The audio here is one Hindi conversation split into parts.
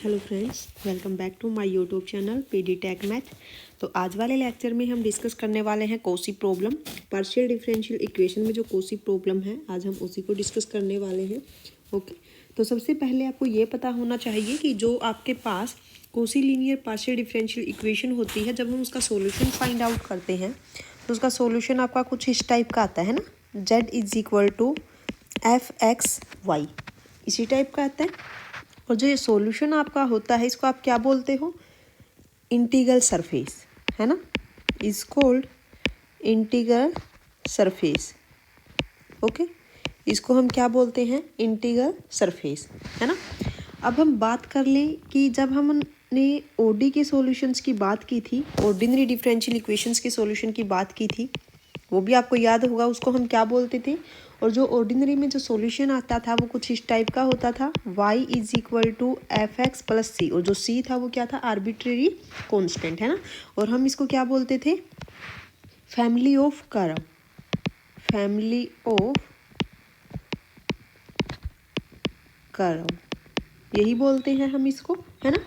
Hello friends, welcome back to my YouTube channel PD tech math. तो आज वाले लेक्चर में हम डिस्कस करने वाले हैं Kosi problem. Partial differential equation में जो कोसी प्रॉब्लम है, आज हम उसी को डिस्कस करने वाले हैं। ओके, तो सबसे पहले आपको ये पता होना चाहिए कि जो आपके पास quasi linear partial differential equation होती है, जब हम उसका सोल्यूशन फाइंड आउट करते हैं तो उसका सोल्यूशन आपका कुछ इस टाइप का आता है ना, z is equal to F X Y, इसी टाइप का आता है। और जो ये सॉल्यूशन आपका होता है, इसको आप क्या बोलते हो? इंटीग्रल सरफेस, है ना, is called integral surface. Okay, इसको हम क्या बोलते हैं? इंटीग्रल सरफेस, है ना। अब हम बात कर लें कि जब हमने ओडी के सॉल्यूशंस की बात की थी, ऑर्डिनरी डिफरेंशियल इक्वेशंस के सॉल्यूशन की बात की थी, वो भी आपको याद होगा, उसको हम क्या बोलते थे? और जो ऑर्डिनरी में जो सॉल्यूशन आता था वो कुछ इस टाइप का होता था, y is equal to F X plus C, और जो c था वो क्या था? आर्बिट्रेरी कांस्टेंट, है ना। और हम इसको क्या बोलते थे? Family of curve, family of curve, यही बोलते हैं हम इसको, है ना।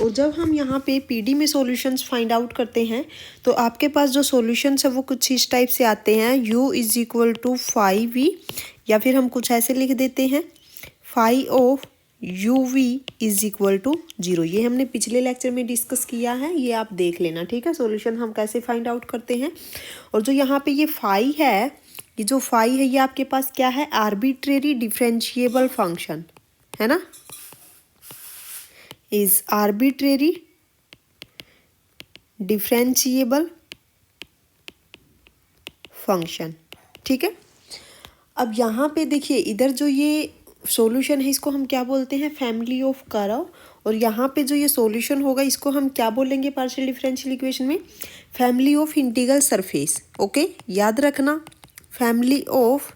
और जब हम यहाँ पे पीडी में सॉल्यूशंस फाइंड आउट करते हैं तो आपके पास जो सॉल्यूशंस है वो कुछ इस टाइप से आते हैं, u is equal to 5v, या फिर हम कुछ ऐसे लिख देते हैं 5 of uv is equal to 0। ये हमने पिछले लेक्चर में डिस्कस किया है, ये आप देख लेना, ठीक है। सॉल्यूशन हम कैसे फाइंड आउट करते हैं। और जो यहाँ पे ये फाई है, ये जो फाई है, ये आपके पास क्या है? आर्बिट्रेरी डिफरेंशिएबल फंक्शन, है ना, इज आर्बिट्रेरी डिफरेंशिएबल फंक्शन, ठीक है। अब यहाँ पे देखिए, इधर जो ये सॉल्यूशन है इसको हम क्या बोलते हैं? Family of curve. और यहाँ पे जो ये सॉल्यूशन होगा इसको हम क्या बोलेंगे पार्शियल डिफरेंशियल इक्वेशन में? Family of integral surface. Okay, याद रखना, फैमिली ऑफ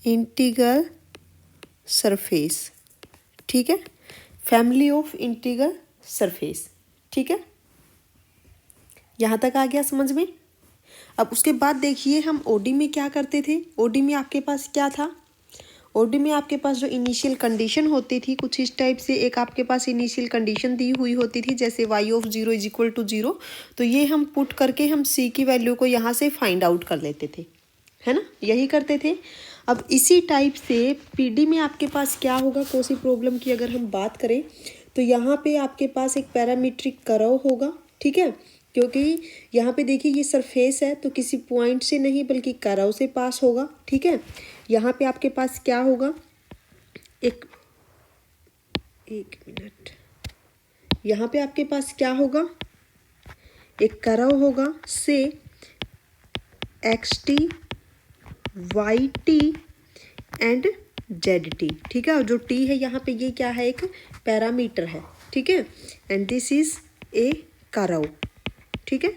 इंटीग्रल सरफेस, ठीक है, फैमिली ऑफ इंटीग्रल सरफेस, ठीक है। यहाँ तक आ गया समझ में। अब उसके बाद देखिए, हम ओडी में क्या करते थे? ओडी में आपके पास क्या था? ओडी में आपके पास जो इनिशियल कंडीशन होती थी कुछ इस टाइप से, एक आपके पास इनिशियल कंडीशन दी हुई होती थी, जैसे y of 0 is equal to 0, तो ये हम पुट करके हम c की वैल्यू को यहाँ से फाइंड आउट कर लेते थे, है ना, यही करते थे। अब इसी टाइप से पीडी में आपके पास क्या होगा? कोसी प्रॉब्लम की अगर हम बात करें तो यहाँ पे आपके पास एक पैरामीट्रिक कर्व होगा, ठीक है, क्योंकि यहाँ पे देखिए ये सरफेस है तो किसी पॉइंट से नहीं बल्कि कर्व से पास होगा, ठीक है। यहाँ पे आपके पास क्या होगा? एक मिनट, यहाँ पे आपके पास क्या होगा? एक कर्व होगा से X T Y T and Z T, ठीक है। और जो टी है यहाँ पे ये क्या है? एक पैरामीटर है, ठीक है। And this is a curve, ठीक है।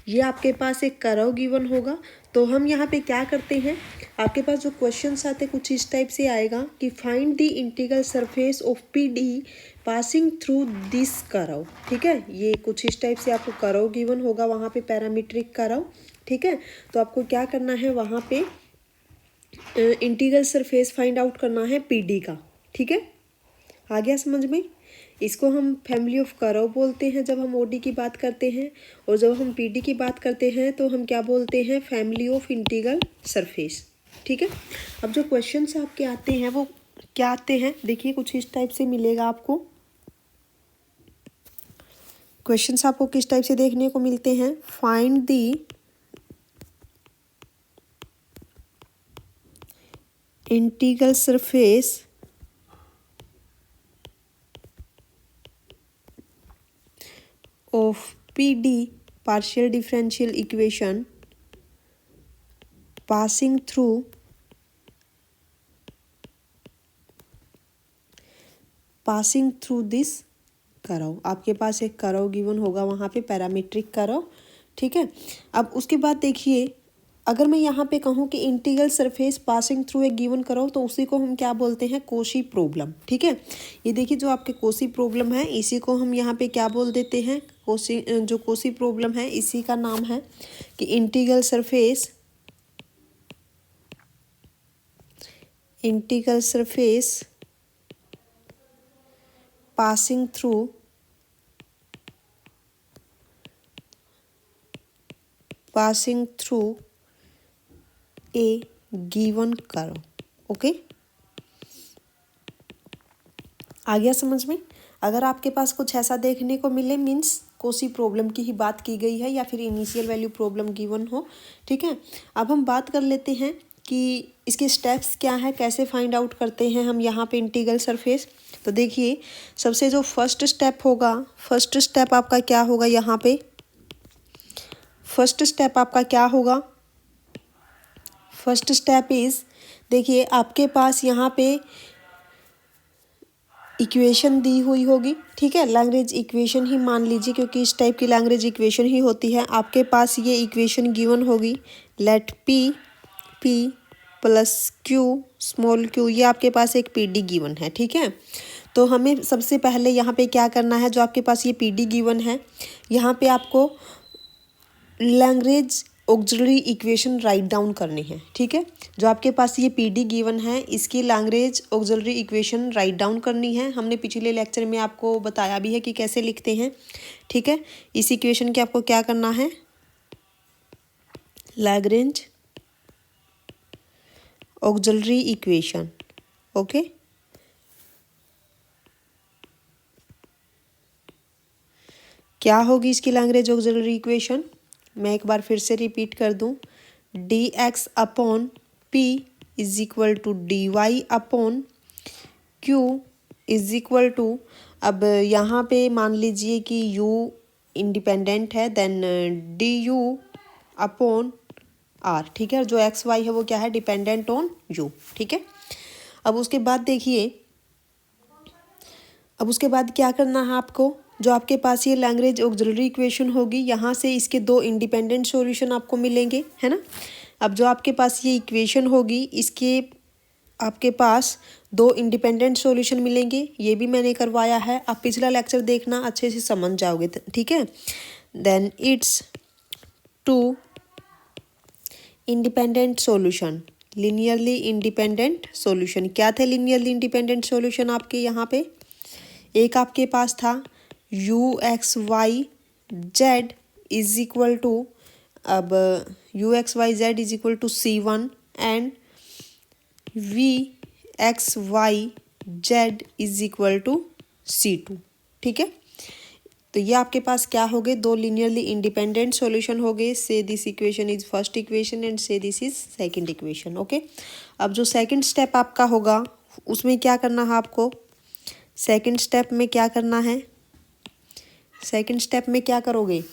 ये आपके पास एक कर्व गिवन होगा। तो हम यहाँ पे क्या करते हैं, आपके पास जो क्वेश्चंस आते हैं कुछ इस टाइप से आएगा कि find the integral surface of PD passing through this curve, ठीक है। ये कुछ इस टाइप से आपको कर्व गिवन होगा, वहाँ पे पैरामीट्रिक कर्व, ठीक है। तो आपको क्या करना है, वहाँ पे इंटीग्रल सरफेस फाइंड आउट करना है पीडी का, ठीक है। आ गया समझ में। इसको हम फैमिली ऑफ कर्व बोलते हैं जब हम ओडी की बात करते हैं, और जब हम पीडी की बात करते हैं तो हम क्या बोलते हैं? फैमिली ऑफ इंटीग्रल सरफेस, ठीक है। अब जो क्वेश्चंस आपके आते हैं वो क्या आते हैं? देखिए, कुछ इस टाइप से मिलेगा आपको। क्वेश्चंस आपको किस टाइप से देखने को मिलते हैं? Find the integral surface of PD partial differential equation passing through this curve. आपके पास एक कर्व गिवन होगा, वहाँ पे पैरामीट्रिक कर्व, ठीक है। अब उसके बाद देखिए, अगर मैं यहाँ पे कहूँ कि integral surface passing through a given curve, तो उसी को हम क्या बोलते हैं? कोसी प्रॉब्लम, ठीक है। ये देखिए, जो आपके कोसी प्रॉब्लम है इसी को हम यहाँ पे क्या बोल देते हैं? कोसी, जो कोसी प्रॉब्लम है इसी का नाम है कि integral surface integral surface passing through a given curve। Okay, आ गया समझ में? अगर आपके पास कुछ ऐसा देखने को मिले मीन्स कोसी प्रॉब्लम की ही बात की गई है या फिर इनिशियल वैल्यू प्रॉब्लम गिवन हो। ठीक है, अब हम बात कर लेते हैं कि इसके स्टेप्स क्या है, कैसे फाइंड आउट करते हैं हम यहाँ पे इंटीग्रल सरफेस। तो देखिए, सबसे जो फर्स्ट स्टेप होगा, फर्स्ट स्टेप आपका क्या होगा यहाँ पे, फर्स्ट स्टेप आपका क्या होगा, फर्स्ट स्टेप इज, देखिए आपके पास यहाँ पे इक्वेशन दी हुई होगी। ठीक है, लैग्रेंज इक्वेशन ही मान लीजिए क्योंकि इस टाइप की लैग्रेंज इक्वेशन ही होती है। आपके पास ये इक्वेशन गिवन होगी, let P plus Q small Q, ये आपके पास एक पीडी गिवन है। ठीक है, तो हमें सबसे पहले यहाँ पे क्या करना है, जो आपके पास ये पीडी गिवन है यहाँ पे आपको Lagrange auxiliary equation write down करनी है। ठीक है, जो आपके पास ये पीडी गिवन है इसकी Lagrange auxiliary equation write down करनी है। हमने पिछले लेक्चर में आपको बताया भी है कि कैसे लिखते हैं। ठीक है, इस इक्वेशन के आपको क्या करना है, लैग्रेंज ऑक्सिलरी इक्वेशन। ओके, क्या होगी इसकी लैग्रेंज ऑक्सिलरी इक्वेशन, मैं एक बार फिर से रिपीट कर दूं, D X upon P is equal to D Y upon Q is equal to, अब यहाँ पे मान लीजिए कि u इंडिपेंडेंट है, then D U upon R. ठीक है, जो एक्स वाई है वो क्या है, डिपेंडेंट ऑन u। ठीक है, अब उसके बाद देखिए, अब उसके बाद क्या करना है आपको, जो आपके पास ये लैग्रेंज ऑक्सिलरी इक्वेशन होगी यहाँ से इसके दो इंडिपेंडेंट सॉल्यूशन आपको मिलेंगे, है ना। अब जो आपके पास ये इक्वेशन होगी इसके आपके पास दो इंडिपेंडेंट सॉल्यूशन मिलेंगे, ये भी मैंने करवाया है, आप पिछला लेक्चर देखना अच्छे से समझ जाओगे। ठीक है, then it's two independent solution, linearly independent solution. क्या थे लीनियरली इंडिपेंडेंट सॉल्यूशन आपके यहाँ पे, एक आपके पास था U X Y Z is equal to, अब U X Y Z is equal to C1 and V X Y Z is equal to C2। ठीक है, तो ये आपके पास क्या हो गए, दो लीनियरली इंडिपेंडेंट सॉल्यूशन हो गए। Say this equation is first equation and say this is second equation. Okay, अब जो सेकंड स्टेप आपका होगा उसमें क्या करना है आपको, सेकंड स्टेप में क्या करना है, सेकंड स्टेप में क्या करोगे,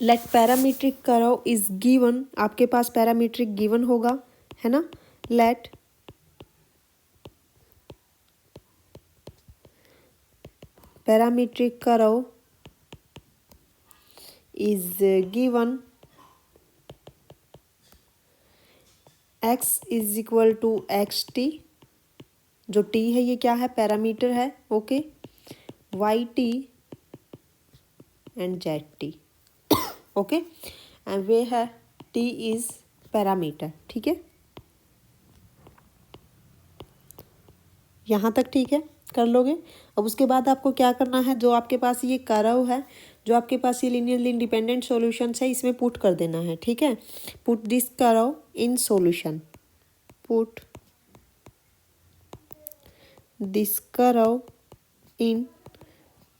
let parametric curve is given, आपके पास पैरामीट्रिक गिवन होगा, है ना, let parametric curve is given x is equal to X T, जो t है ये क्या है, पैरामीटर है। Okay, Y T and Z T. Okay, and वे है t इज पैरामीटर। ठीक है, यहाँ तक ठीक है, कर लोगे। अब उसके बाद आपको क्या करना है, जो आपके पास ये कर्व है, जो आपके पास ये लीनियरली इंडिपेंडेंट सॉल्यूशंस है इसमें पुट कर देना है। ठीक है, put this curve in solution, put this curve in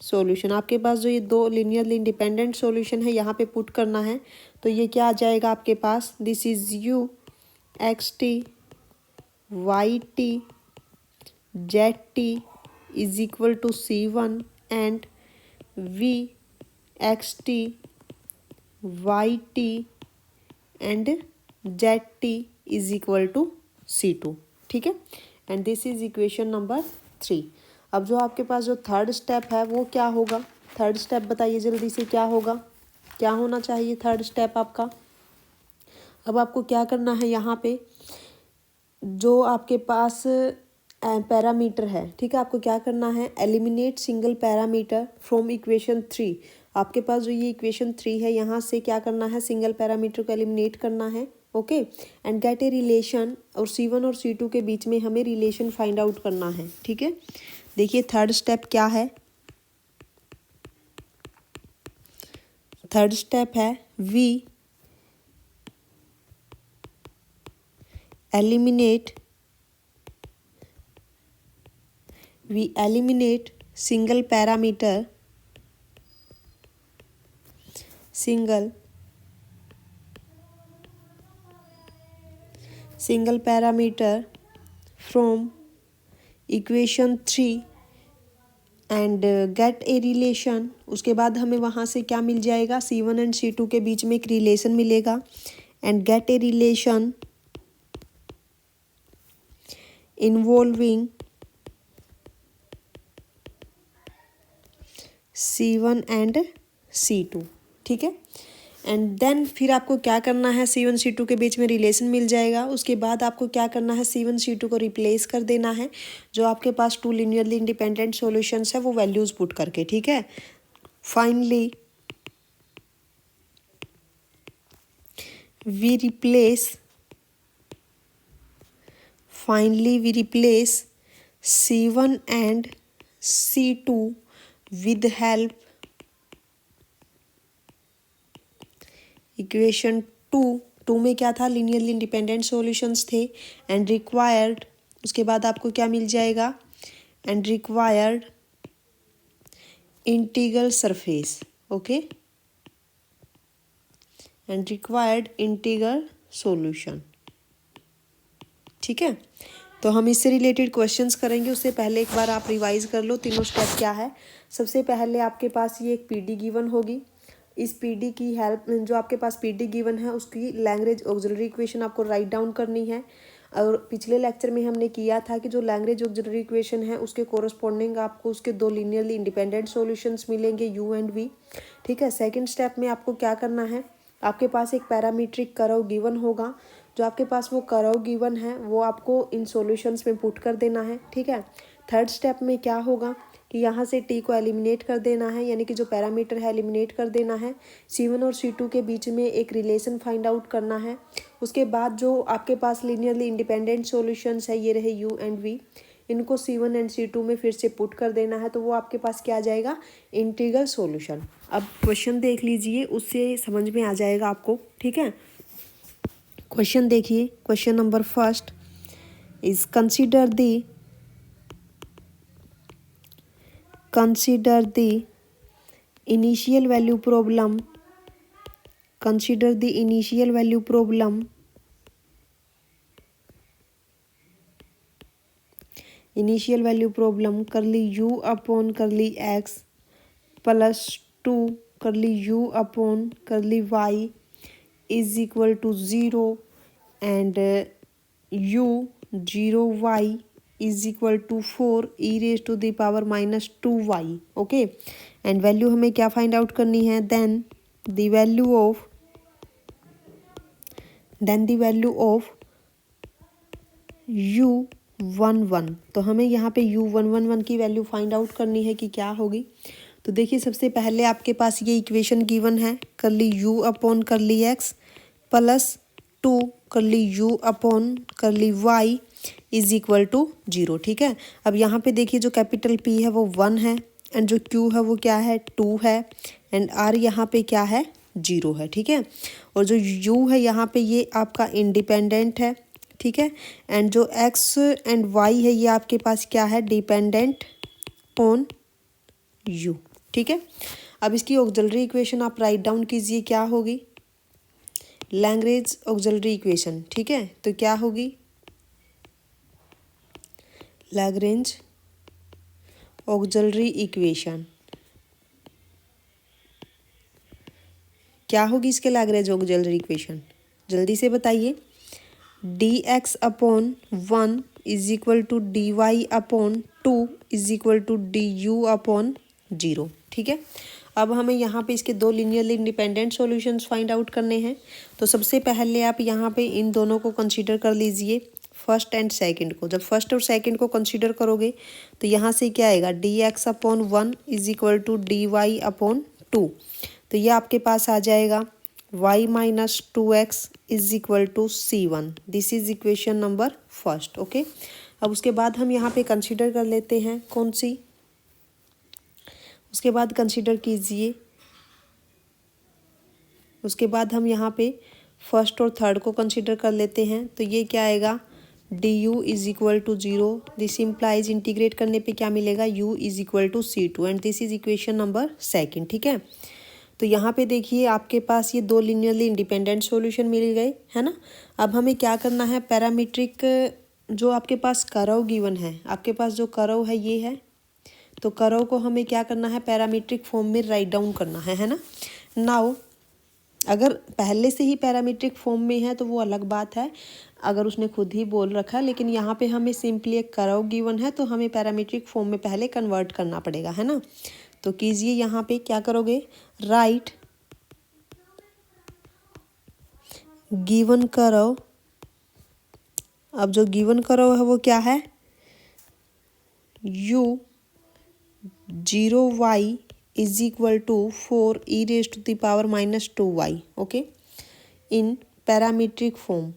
solution. आपके पास जो ये दो लीनियरली इंडिपेंडेंट सॉल्यूशन है यहाँ पे पुट करना है, तो ये क्या आ जाएगा आपके पास, this is U X T Y T Z T is equal to C1 and V X T Y T and Z T is equal to C2। ठीक है, and this is equation number 3। अब जो आपके पास जो थर्ड स्टेप है वो क्या होगा, थर्ड स्टेप बताइए जल्दी से, क्या होगा, क्या होना चाहिए थर्ड स्टेप आपका। अब आपको क्या करना है, यहाँ पे जो आपके पास पैरामीटर है, ठीक है, आपको क्या करना है, eliminate single parameter from equation 3। आपके पास जो ये इक्वेशन 3 है यहाँ से क्या करना है, सिंगल पैरामीटर को एलिमिनेट करना है। Okay, and get a relation, और C1 और C2 के बीच में हमें रिलेशन फाइंड आउट करना है। ठीक है, देखिए थर्ड स्टेप क्या है। थर्ड स्टेप है we eliminate single parameter from equation 3 and get a relation. उसके बाद हमें वहाँ से क्या मिल जाएगा, C1 एंड C2 के बीच में एक रिलेशन मिलेगा, and get a relation involving C1 and C2। ठीक है, एंड देन फिर आपको क्या करना है, C1 C2 के बीच में रिलेशन मिल जाएगा। उसके बाद आपको क्या करना है, C1 C2 को रिप्लेस कर देना है, जो आपके पास टू लीनियरली इंडिपेंडेंट सॉल्यूशंस है वो वैल्यूज पुट करके। ठीक है, finally we replace C1 and C2 with help equation 2 में क्या था, लीनियरली इंडिपेंडेंट सॉल्यूशंस थे, एंड रिक्वायर्ड, उसके बाद आपको क्या मिल जाएगा, and required integral surface. Okay, and required integral solution. ठीक है, तो हम इससे रिलेटेड क्वेश्चंस करेंगे। उससे पहले एक बार आप रिवाइज कर लो तीनों स्टेप क्या है। सबसे पहले आपके पास ये एक पीडी गिवन होगी, इस पीडी की हेल्प, जो आपके पास पीडी गिवन है उसकी लैग्रेंज ऑक्सिलरी इक्वेशन आपको राइट डाउन करनी है। और पिछले लेक्चर में हमने किया था कि जो लैग्रेंज ऑक्सिलरी इक्वेशन है उसके कोरस्पॉन्डिंग आपको उसके दो लीनियरली इंडिपेंडेंट सॉल्यूशंस मिलेंगे, U एंड V। ठीक है, सेकंड स्टेप में आपको क्या करना है, आपके पास एक पैरामीट्रिक कर्व गिवन होगा, जो आपके पास वो कर्व गिवन है वो आपको इन सॉल्यूशंस में पुट कर देना है। ठीक है, थर्ड स्टेप में क्या होगा कि यहाँ से t को एलिमिनेट कर देना है, यानी कि जो पैरामीटर है एलिमिनेट कर देना है। C1 और C2 के बीच में एक रिलेशन फाइंड आउट करना है। उसके बाद जो आपके पास लीनियरली इंडिपेंडेंट सॉल्यूशंस है, ये रहे U एंड V, इनको C1 एंड C2 में फिर से पुट कर देना है, तो वो आपके पास क्या आ जाएगा, इंटीग्रल सॉल्यूशन। अब क्वेश्चन देख लीजिए, उससे समझ में आ जाएगा आपको। ठीक है, क्वेश्चन देखिए, question number first is consider the initial value problem curly u upon curly x plus 2 curly u upon curly y is equal to 0 and u 0 y is equal to 4 e raised to the power minus 2y। Okay, and value हमें क्या फाइंड आउट करनी है, then the value of u11। तो हमें यहाँ पे u111 की वैल्यू फाइंड आउट करनी है कि क्या होगी। तो देखिए सबसे पहले आपके पास ये इक्वेशन गिवन है, करली u अपॉन करली x प्लस 2 करली u अपॉन करली y इज इक्वल टू 0। ठीक है, अब यहाँ पे देखिए जो कैपिटल P है वो 1 है, एंड जो Q है वो क्या है, 2 है, एंड R यहाँ पे क्या है, 0 है। ठीक है, और जो U है यहाँ पे ये आपका इंडिपेंडेंट है। ठीक है, एंड जो X एंड Y है ये आपके पास क्या है, डिपेंडेंट ऑन U। ठीक है, अब इसकी ऑक्सिलरी इक्वेशन आप राइट डाउन कीजिए, क्या होगी, लैग्रेंज ऑक्सिलरी इक्वेशन। ठीक है, तो क्या होगी, लैग्रेंज ऑक्सिलरी इक्वेशन क्या होगी, इसके लैग्रेंज ऑक्सिलरी इक्वेशन जल्दी से बताइए, dx upon 1 is equal to dy upon 2 is equal to du upon 0। ठीक है, अब हमें यहाँ पे इसके दो linearly independent solutions find out करने हैं। तो सबसे पहले आप यहाँ पे इन दोनों को कंसीडर कर लीजिए, फर्स्ट एंड सेकंड को। जब फर्स्ट और सेकंड को कंसीडर करोगे तो यहाँ से क्या आएगा, dx upon 1 is equal to dy upon 2। तो ये आपके पास आ जाएगा y minus 2x is equal to C1। This is equation number first. Okay, अब उसके बाद हम यहाँ पे कंसीडर कर लेते हैं कौन सी, उसके बाद कंसीडर कीजिए, उसके बाद हम यहाँ पे फर्स्ट और थर्ड को कंसीडर कर लेते हैं। तो ये क्या आएगा, D U is equal to 0। This implies integrate करने पे क्या मिलेगा, u is equal to C2 and this is equation number second. ठीक है, तो यहाँ पे देखिए आपके पास ये दो लिनियरली इंडिपेंडेंट सॉल्यूशन मिल गए, है ना। अब हमें क्या करना है, पैरामीट्रिक जो आपके पास कर्व गिवन है, आपके पास जो कर्व है ये है, तो कर्व को हमें क्या करना है, पैरामीट्रिक फॉर्म में राइट डाउन करना है ना। नाउ अगर पहले से ही पैरामीट्रिक फॉर्म में है तो वो अलग बात है, अगर उसने खुद ही बोल रखा है, लेकिन यहाँ पे हमें सिंपली एक कर्व गिवन है तो हमें पैरामीट्रिक फॉर्म में पहले कन्वर्ट करना पड़ेगा, है ना। तो कीजिए, यहाँ पे क्या करोगे, राइट गिवन कर्व। अब जो गिवन कर्व है वो क्या है, u 0y is equal to 4 e raise to the power minus 2y। Okay, in parametric form,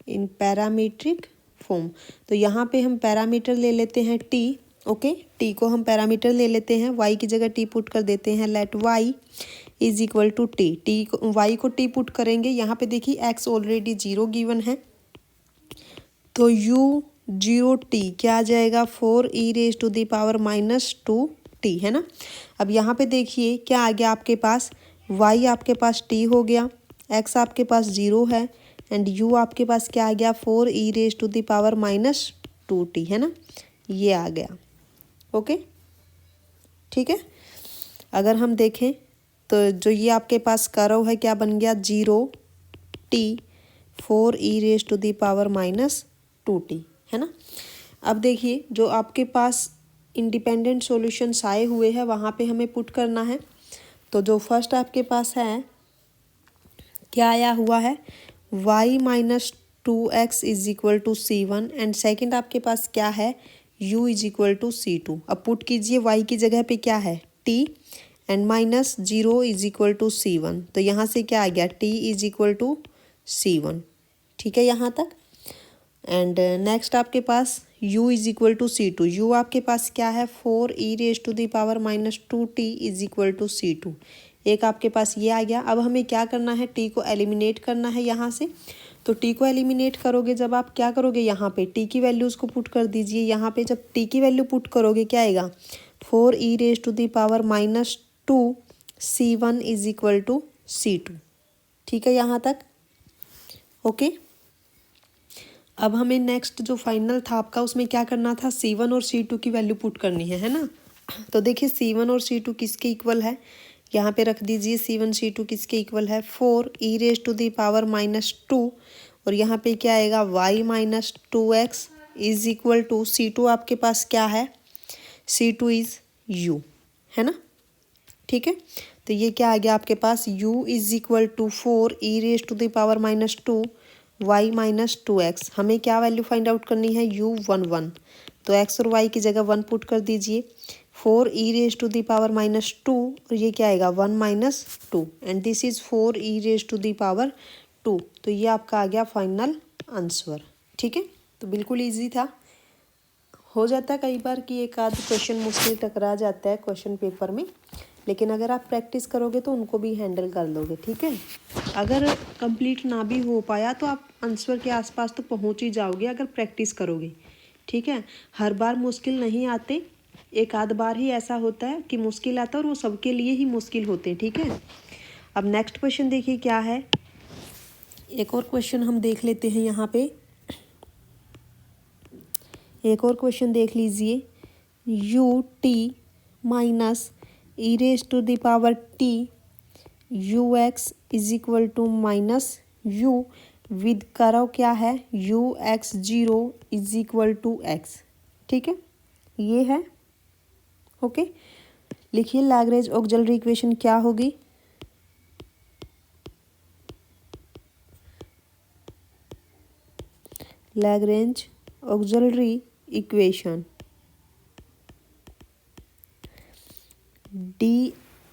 in parametric form. तो यहाँ पे हम पैरामीटर ले लेते हैं t। ओके, t को हम पैरामीटर ले लेते हैं, y की जगह t पुट कर देते हैं। Let y is equal to t, y को t पुट करेंगे। यहाँ पे देखिए x ऑलरेडी 0 गिवन है, तो u 0t क्या आ जाएगा, 4 e raise to the power minus 2t, है ना। अब यहाँ पे देखिए क्या आ गया आपके पास, y आपके पास t हो गया, x आपके पास 0 है एंड u आपके पास क्या आ गया, 4 e raise to the power minus 2t, है ना, ये आ गया। ओके, ठीक है। अगर हम देखें तो जो ये आपके पास कर्व है क्या बन गया, 0t 4 e raise to the power minus 2t, है ना। अब देखिए जो आपके पास इंडिपेंडेंट सॉल्यूशंस आए हुए हैं वहाँ पे हमें पुट करना है। तो जो फर्स्ट आपके पास है क्या आया हुआ है, y minus 2x is equal to C1 and second आपके पास क्या है, u is equal to C2। अब पुट कीजिए, y की जगह पे क्या है, t and minus 0 is equal to C1। तो यहाँ से क्या आ गया, t is equal to C1। ठीक है यहाँ तक। एंड नेक्स्ट आपके पास u is equal to C2। u आपके पास क्या है, 4 e raise to the power minus 2t is equal to C2। एक आपके पास ये आ गया। अब हमें क्या करना है, t को एलिमिनेट करना है यहाँ से। तो t को एलिमिनेट करोगे जब आप क्या करोगे, यहाँ पे t की वैल्यूज़ को पुट कर दीजिए। यहाँ पे जब t की वैल्यू पुट करोगे क्या आएगा, 4 e raise to the power minus 2 C1 is equal to C2। ठीक है यहाँ तक। ओके, अब हमें नेक्स्ट जो फाइनल था आपका उसमें क्या करना था, C1 और C2 की वैल्यू पुट करनी है ना। तो देखिए C1 और C2 किसके इक्वल है, यहाँ पे रख दीजिए C1 C2 किसके इक्वल है, 4 e raise to the power minus 2 और यहाँ पे क्या आएगा, y minus 2x is equal to C2 आपके पास क्या है, C2 इज u, है ना। ठीक है, तो ये क्या आ गया आपके पास, u is equal to 4 e raise to the power minus 2 y minus 2x। हमें क्या वैल्यू फाइंड आउट करनी है, u 1 तो x और y की जगह 1 पुट कर दीजिए। 4 e raise to the power minus 2 और ये क्या आएगा, 1 minus 2 and this is 4 e raise to the power 2। तो ये आपका आ गया फाइनल आंसर। ठीक है, तो बिल्कुल ईजी था। हो जाता है कई बार कि एक आध क्वेश्चन मुश्किल टकरा जाता है क्वेश्चन पेपर में, लेकिन अगर आप प्रैक्टिस करोगे तो उनको भी हैंडल कर लोगे। ठीक है, अगर कंप्लीट ना भी हो पाया तो आप आंसर के आसपास तो पहुंच ही जाओगे अगर प्रैक्टिस करोगे। ठीक है, हर बार मुश्किल नहीं आते, एक आध बार ही ऐसा होता है कि मुश्किल आता है और वो सबके लिए ही मुश्किल होते हैं। ठीक है, अब नेक्स्ट क्वेश्चन देखिए क्या है, एक और क्वेश्चन हम देख लेते हैं। यहाँ पे एक और क्वेश्चन देख लीजिए, u t minus E raise to the power t ux is equal to minus u with curve क्या है, ux0 is equal to x। ठीक है, ये है। ओके, लिखिए लैग्रेंज ऑक्सिलरी इक्वेशन क्या होगी, Lagrange auxiliary equation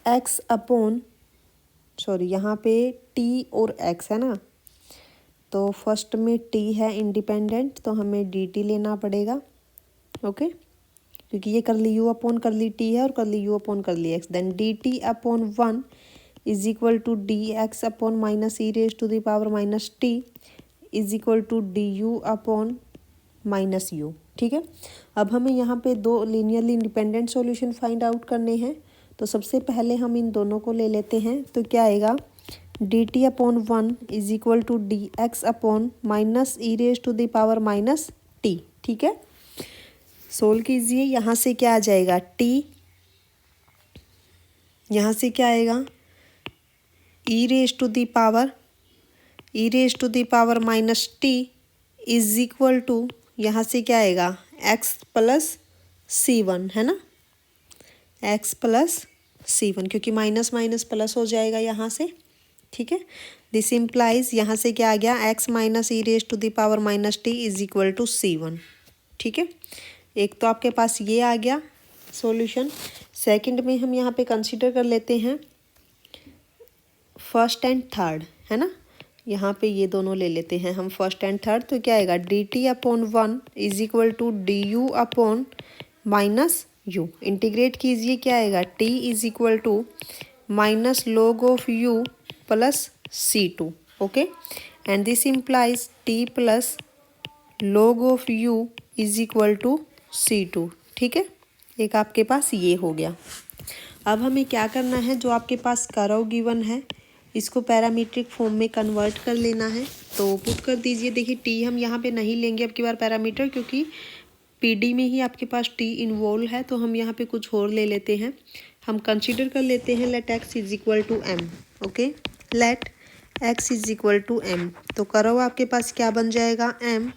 x upon sorry यहाँ पे टी और एक्स है ना, तो फर्स्ट में टी है इंडिपेंडेंट, तो हमें डी टी लेना पड़ेगा। ओके, क्योंकि ये करली यू अपॉन करली टी है और curly U upon curly X. Then D T upon 1 is equal to D X upon minus E raise to the power minus T is equal to D U upon minus U. ठीक है, अब हमें यहाँ पे दो linearly independent solution find out करने हैं। तो सबसे पहले हम इन दोनों को ले लेते हैं। तो क्या आएगा, D T upon 1 is equal to D X upon minus E raise to the power minus T. ठीक है, सोल्व कीजिए। यहाँ से क्या आ जाएगा, टी, यहाँ से क्या आएगा, E raise to the power minus T is equal to, यहाँ से क्या आएगा, एक्स प्लस सी वन, है ना, एक्स प्लस सी वन, क्योंकि माइनस माइनस प्लस हो जाएगा यहाँ से। ठीक है, दिस इम्प्लाइज यहाँ से क्या आ गया, X minus E raise to the power minus T is equal to C one. ठीक है, एक तो आपके पास ये आ गया सॉल्यूशन। सेकंड में हम यहाँ पे कंसीडर कर लेते हैं फर्स्ट एंड थर्ड, है ना, यहाँ पे ये दोनों ले लेते हैं हम फर्स्ट एंड थर्ड। तो क्या आएगा, D T upon 1 is equal to D U upon minus U. Integrate कीजिए, क्या आएगा, T is equal to minus log of U plus C two. Okay, and this implies T plus log of U is equal to C two. ठीक है, एक आपके पास ये हो गया। अब हमें क्या करना है, जो आपके पास कर्व गिवन है इसको पैरामीट्रिक फॉर्म में कन्वर्ट कर लेना है। तो पुट कर दीजिए। देखिए टी हम यहाँ पे नहीं लेंगे अब की बार पैरामीटर, क्योंकि पीडी में ही आपके पास टी इन्वॉल्व है, तो हम यहाँ पे कुछ और ले लेते हैं। हम कंसीडर कर लेते हैं let X is equal to M. Okay, let X is equal to M. तो कर्व आपके पास क्या बन जाएगा, एम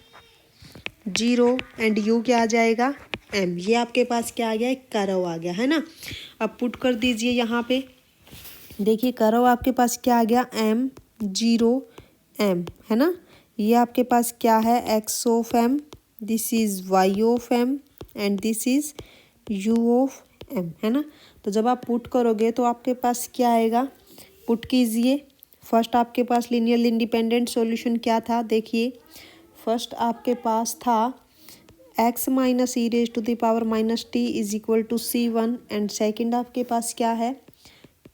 0 एंड यू क्या आ जाएगा, एम। ये आपके पास क्या आ गया, एक कर्व आ गया, है ना। अब पुट कर दीजिए यहाँ पे। देखिए कर्व आपके पास क्या आ गया, एम 0 एम, है ना। ये आपके पास क्या है, X of M, this is Y of M and this is U of M, है ना। तो जब आप पुट करोगे तो आपके पास क्या आएगा, पुट कीजिए। फर्स्ट आपके पास लीनियरली इंडिपेंडेंट सॉल्यूशन क्या था, देखिए फर्स्ट आपके पास था X minus E raise to the power minus T is equal to C one, and second आपके पास क्या है,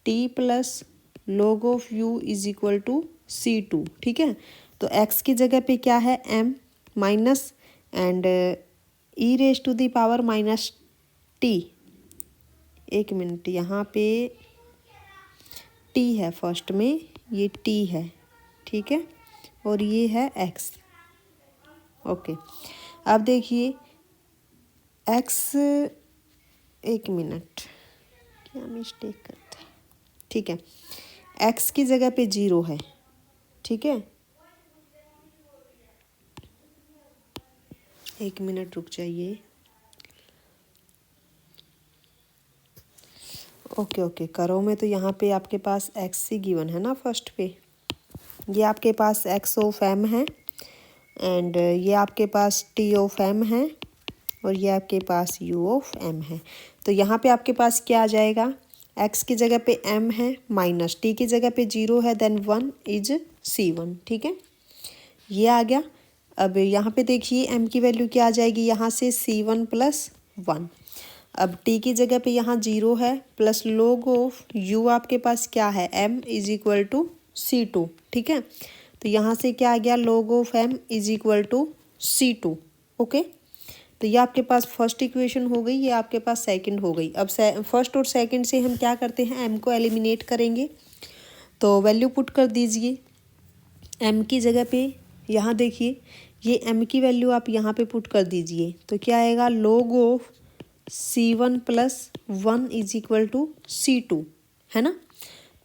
T plus log of U is equal to C two. ठीक है, तो एक्स की जगह पे क्या है, M minus and E raise to the power minus T. एक मिनट, यहाँ पे टी है फर्स्ट में, ये टी है, ठीक है, और ये है एक्स। ओके, अब देखिए एक्स, एक मिनट क्या मिस्टेक करता है, ठीक है, एक्स की जगह पे 0 है, ठीक है, एक मिनट रुक जाइए। ओके ओके, करो में तो यहाँ पे आपके पास एक्स ही गिवन है ना फर्स्ट पे, ये आपके पास एक्स ऑफ एम है एंड ये आपके पास टी ऑफ एम है और ये आपके पास यू ऑफ एम है। तो यहाँ पे आपके पास क्या आ जाएगा, एक्स की जगह पे एम है माइनस टी की जगह पे 0 है, देन 1 इज C1, ठीक है, ये आ गया। अब यहाँ पे देखिए एम की वैल्यू क्या आ जाएगी, यहाँ से C1 प्लस 1। अब टी की जगह पे यहाँ 0 है, प्लस लॉग ऑफ यू आपके पास क्या है, m is equal to C2, ठीक है। तो यहाँ से क्या आ गया, log of m is equal to C2। ओके, तो ये आपके पास फर्स्ट इक्वेशन हो गई, ये आपके पास सेकंड हो गई। अब फर्स्ट और सेकंड से हम क्या करते हैं, m को एलिमिनेट करेंगे। तो वैल्यू पुट कर दीजिए m की जगह पे, यहाँ देखिए ये m की वैल्यू आप यहाँ पे पुट कर दीजिए। तो क्या आएगा, log of C1 plus 1 is equal to C2, है ना।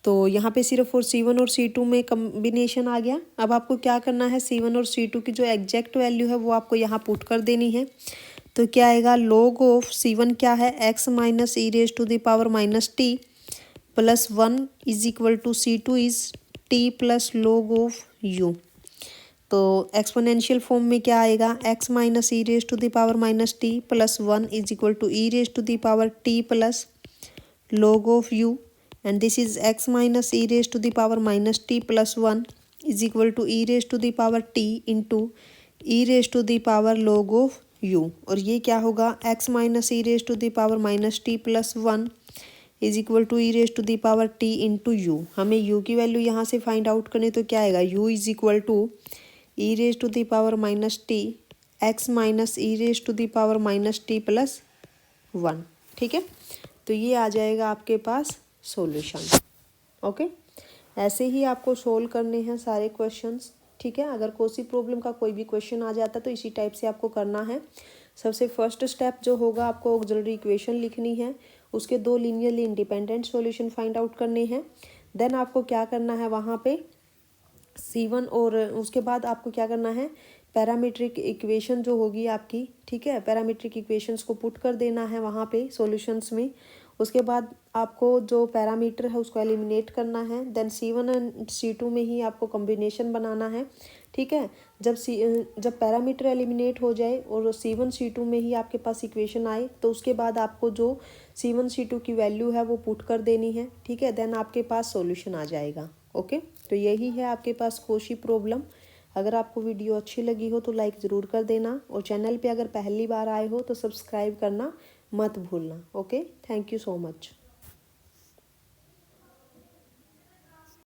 तो यहाँ पे सिर्फ और C1 और C2 में कम्बिनेशन आ गया। अब आपको क्या करना है, C1 और C2 की जो एग्जैक्ट वैल्यू है वो आपको यहाँ पुट कर देनी है। तो क्या आएगा, लॉग ऑफ C1 क्या है, x minus E raise to the power minus T plus 1 is equal to C2 is t plus log of u। तो एक्सपोनेंशियल फॉर्म में क्या आएगा, x minus E raise to the power minus T plus 1 is equal to E raise to the power T plus log of u। And this is X minus E raise to the power minus T plus one is equal to E raise to the power T into E raise to the power log of U. और ये क्या होगा, X minus E raise to the power minus T plus one is equal to E raise to the power T into U. हमें यू की वैल्यू यहाँ से फाइंड आउट करनी, तो क्या आएगा, U is equal to E raise to the power minus T X minus E raise to the power minus T plus one. ठीक है, तो ये आ जाएगा आपके पास सॉल्यूशन। ओके, ऐसे ही आपको सोल्व करने हैं सारे क्वेश्चंस। ठीक है, अगर कोसी प्रॉब्लम का कोई भी क्वेश्चन आ जाता है तो इसी टाइप से आपको करना है। सबसे फर्स्ट स्टेप जो होगा, आपको ऑक्सिलरी इक्वेशन लिखनी है, उसके दो linearly independent solution find out करने हैं। देन आपको क्या करना है, वहाँ पे C1 और उसके बाद आपको क्या करना है, पैरामीट्रिक इक्वेशन जो होगी आपकी, ठीक है, पैरामीट्रिक इक्वेशंस को पुट कर देना है वहाँ पे सॉल्यूशंस में। उसके बाद आपको जो पैरामीटर है उसको एलिमिनेट करना है। देन C1 एंड C2 में ही आपको कॉम्बिनेशन बनाना है। ठीक है, जब पैरामीटर एलिमिनेट हो जाए और C1 C2 में ही आपके पास इक्वेशन आए, तो उसके बाद आपको जो C1 C2 की वैल्यू है वो पुट कर देनी है। ठीक है, देन आपके पास सॉल्यूशन आ जाएगा। ओके, तो यही है आपके पास कोशी प्रॉब्लम। अगर आपको वीडियो अच्छी लगी हो तो लाइक ज़रूर कर देना, और चैनल पे अगर पहली बार आए हो तो सब्सक्राइब करना मत भूलना। Okay, thank you so much.